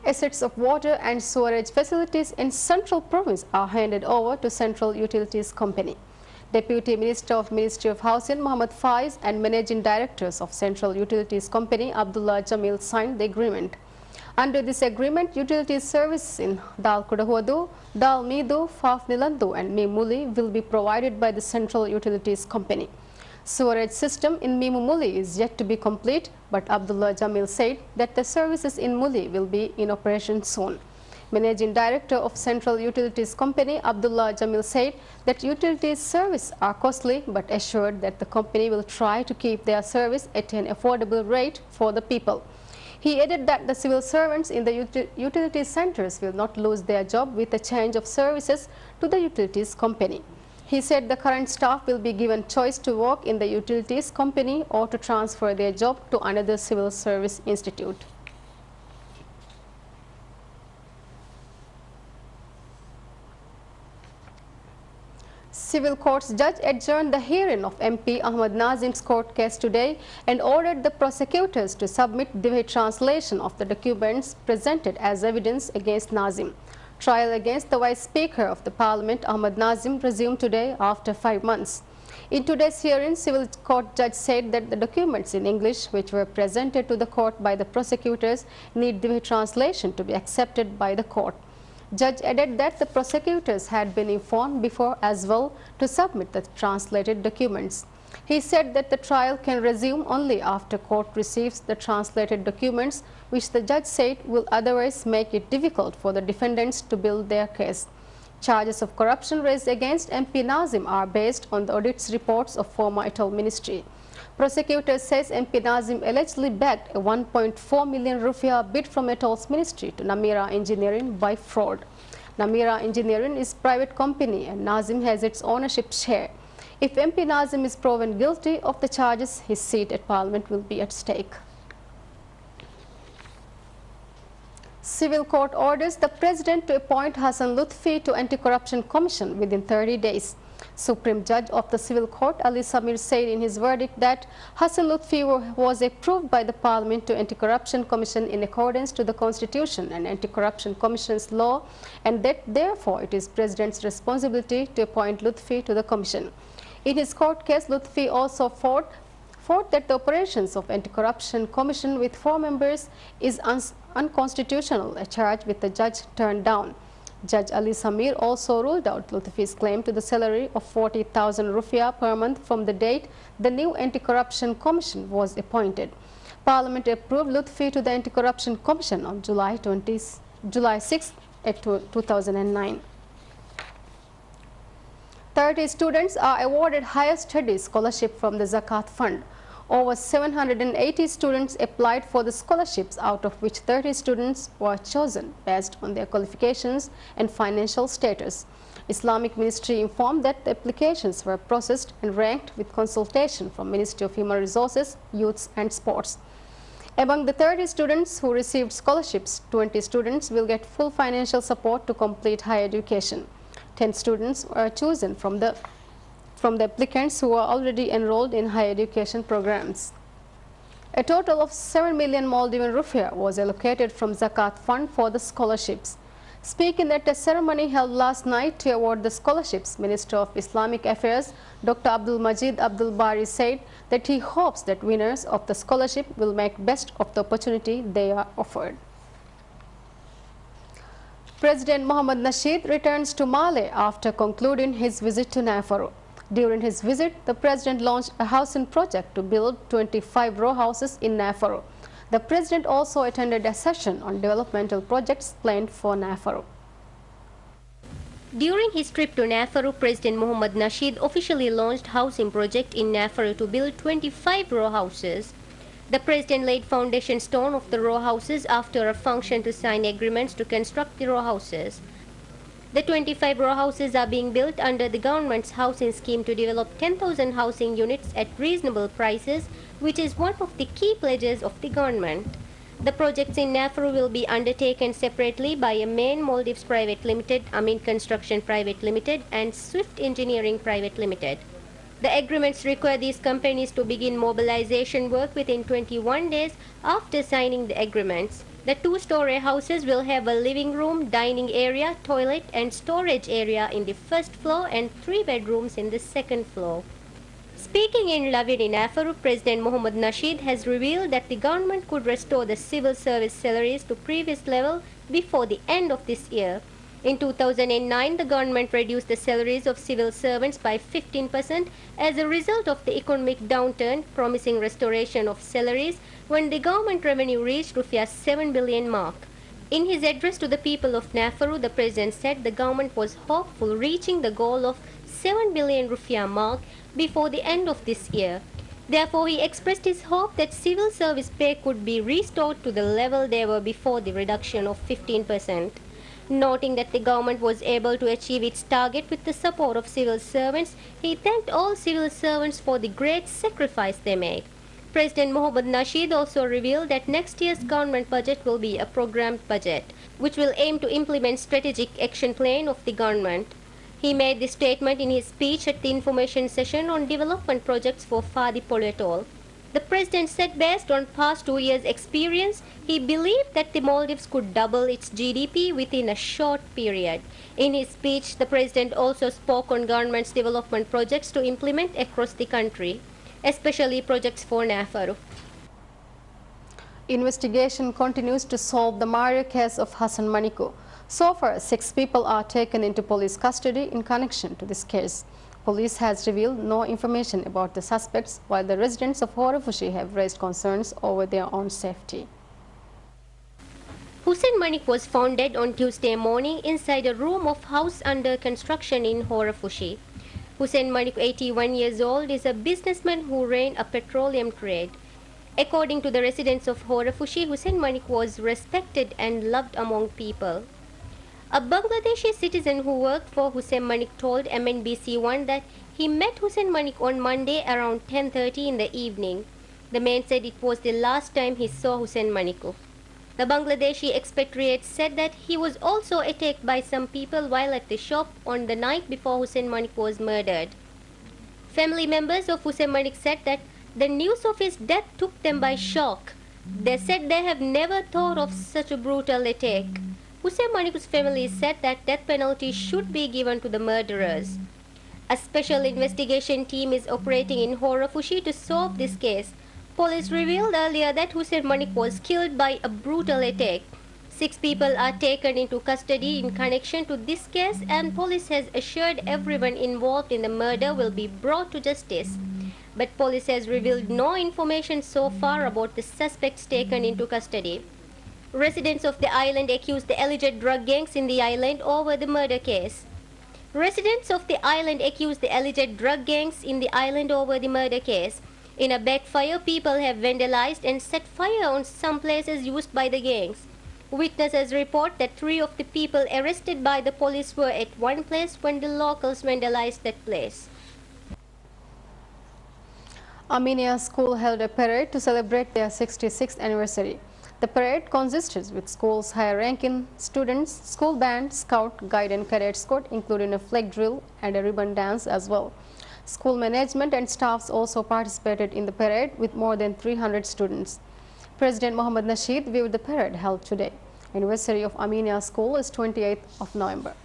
Assets of water and sewerage facilities in Central Province are handed over to Central Utilities Company. Deputy Minister of Ministry of Housing Mohammad Faiz and Managing Directors of Central Utilities Company Abdullah Jamil signed the agreement. Under this agreement, utilities services in Dal Kudahuadu, Dal Midu, Faf Nilandu and Mimuli will be provided by the Central Utilities Company. Sewerage system in Mimumuli is yet to be complete, but Abdullah Jamil said that the services in Muli will be in operation soon. Managing Director of Central Utilities Company Abdullah Jamil said that utilities services are costly but assured that the company will try to keep their service at an affordable rate for the people. He added that the civil servants in the utility centers will not lose their job with a change of services to the utilities company. He said the current staff will be given choice to work in the utilities company or to transfer their job to another civil service institute. Civil Court's judge adjourned the hearing of MP Ahmad Nazim's court case today and ordered the prosecutors to submit the translation of the documents presented as evidence against Nazim. Trial against the Vice Speaker of the Parliament, Ahmad Nazim, resumed today after 5 months. In today's hearing, Civil Court judge said that the documents in English which were presented to the court by the prosecutors need the translation to be accepted by the court. Judge added that the prosecutors had been informed before as well to submit the translated documents. He said that the trial can resume only after court receives the translated documents, which the judge said will otherwise make it difficult for the defendants to build their case. Charges of corruption raised against MP Nazim are based on the audit reports of former Atoll Ministry. Prosecutor says MP Nazim allegedly backed a 1.4 million rupiah bid from Atoll's ministry to Namira Engineering by fraud. Namira Engineering is a private company and Nazim has its ownership share. If MP Nazim is proven guilty of the charges, his seat at Parliament will be at stake. Civil Court orders the President to appoint Hassan Lutfi to Anti-Corruption Commission within 30 days. Supreme Judge of the Civil Court Ali Samir said in his verdict that Hassan Lutfi was approved by the Parliament to Anti-Corruption Commission in accordance to the Constitution and Anti-Corruption Commission's law, and that therefore it is President's responsibility to appoint Lutfi to the Commission. In his court case, Lutfi also fought that the operations of Anti-Corruption Commission with 4 members is unconstitutional, a charge which the judge turned down. Judge Ali Samir also ruled out Lutfi's claim to the salary of 40,000 rupiah per month from the date the new Anti-Corruption Commission was appointed. Parliament approved Lutfi to the Anti-Corruption Commission on July 6, 2009. 30 students are awarded higher studies scholarship from the Zakat Fund. Over 780 students applied for the scholarships, out of which 30 students were chosen based on their qualifications and financial status. Islamic Ministry informed that the applications were processed and ranked with consultation from Ministry of Human Resources, Youth and Sports. Among the 30 students who received scholarships, 20 students will get full financial support to complete higher education. 10 students were chosen from the applicants who are already enrolled in higher education programs. A total of 7 million Maldivian rupiah was allocated from Zakat Fund for the scholarships. Speaking at a ceremony held last night to award the scholarships, Minister of Islamic Affairs Dr. Abdul Majid Abdul Bari said that he hopes that winners of the scholarship will make best of the opportunity they are offered. President Mohammad Nasheed returns to Male after concluding his visit to Nafaro. During his visit, the President launched a housing project to build 25 row houses in Nafaro. The President also attended a session on developmental projects planned for Nafaro. During his trip to Nafaro, President Mohammad Nasheed officially launched housing project in Nafaro to build 25 row houses. The President laid foundation stone of the row houses after a function to sign agreements to construct the row houses. The 25 row houses are being built under the government's housing scheme to develop 10,000 housing units at reasonable prices, which is one of the key pledges of the government. The projects in Nafaro will be undertaken separately by Amin Maldives Private Limited, Amin Construction Private Limited and Swift Engineering Private Limited. The agreements require these companies to begin mobilization work within 21 days after signing the agreements. The two-story houses will have a living room, dining area, toilet and storage area in the first floor and 3 bedrooms in the second floor. Speaking in Lavin in Nafaru, President Mohammad Nasheed has revealed that the government could restore the civil service salaries to previous level before the end of this year. In 2009, the government reduced the salaries of civil servants by 15% as a result of the economic downturn, promising restoration of salaries when the government revenue reached Rupiah 7 billion mark. In his address to the people of Nafaru, the president said the government was hopeful reaching the goal of 7 billion Rupiah mark before the end of this year. Therefore, he expressed his hope that civil service pay could be restored to the level they were before the reduction of 15%. Noting that the government was able to achieve its target with the support of civil servants, he thanked all civil servants for the great sacrifice they made. President Mohammad Nasheed also revealed that next year's government budget will be a programmed budget, which will aim to implement strategic action plan of the government. He made this statement in his speech at the information session on development projects for Fadi Polyatol. The president said based on past 2 years' experience, he believed that the Maldives could double its GDP within a short period. In his speech, the president also spoke on government's development projects to implement across the country, especially projects for Nafaru. Investigation continues to solve the murder case of Hassan Maniku. So far, 6 people are taken into police custody in connection to this case. Police has revealed no information about the suspects, while the residents of Horafushi have raised concerns over their own safety. Hussein Manik was found dead on Tuesday morning inside a room of house under construction in Horafushi. Hussein Manik, 81 years old, is a businessman who ran a petroleum trade. According to the residents of Horafushi, Hussein Manik was respected and loved among people. A Bangladeshi citizen who worked for Hussein Manik told MNBC ONE that he met Hussein Manik on Monday around 10:30 in the evening. The man said it was the last time he saw Hussein Maniku. The Bangladeshi expatriate said that he was also attacked by some people while at the shop on the night before Hussein Manik was murdered. Family members of Hussein Manik said that the news of his death took them by shock. They said they have never thought of such a brutal attack. Hussein Maniku's family said that death penalty should be given to the murderers. A special investigation team is operating in Horafushi to solve this case. Police revealed earlier that Hussein Manik was killed by a brutal attack. 6 people are taken into custody in connection to this case, and police has assured everyone involved in the murder will be brought to justice. But police has revealed no information so far about the suspects taken into custody. Residents of the island accused the alleged drug gangs in the island over the murder case. Residents of the island accused the alleged drug gangs in the island over the murder case. In a backfire, people have vandalized and set fire on some places used by the gangs. Witnesses report that 3 of the people arrested by the police were at one place when the locals vandalized that place. Armenia School held a parade to celebrate their 66th anniversary. The parade consisted with school's higher-ranking students, school band, scout, guide and cadet squad, including a flag drill and a ribbon dance as well. School management and staffs also participated in the parade with more than 300 students. President Mohammad Nasheed viewed the parade held today. Anniversary of Armenia School is 28th of November.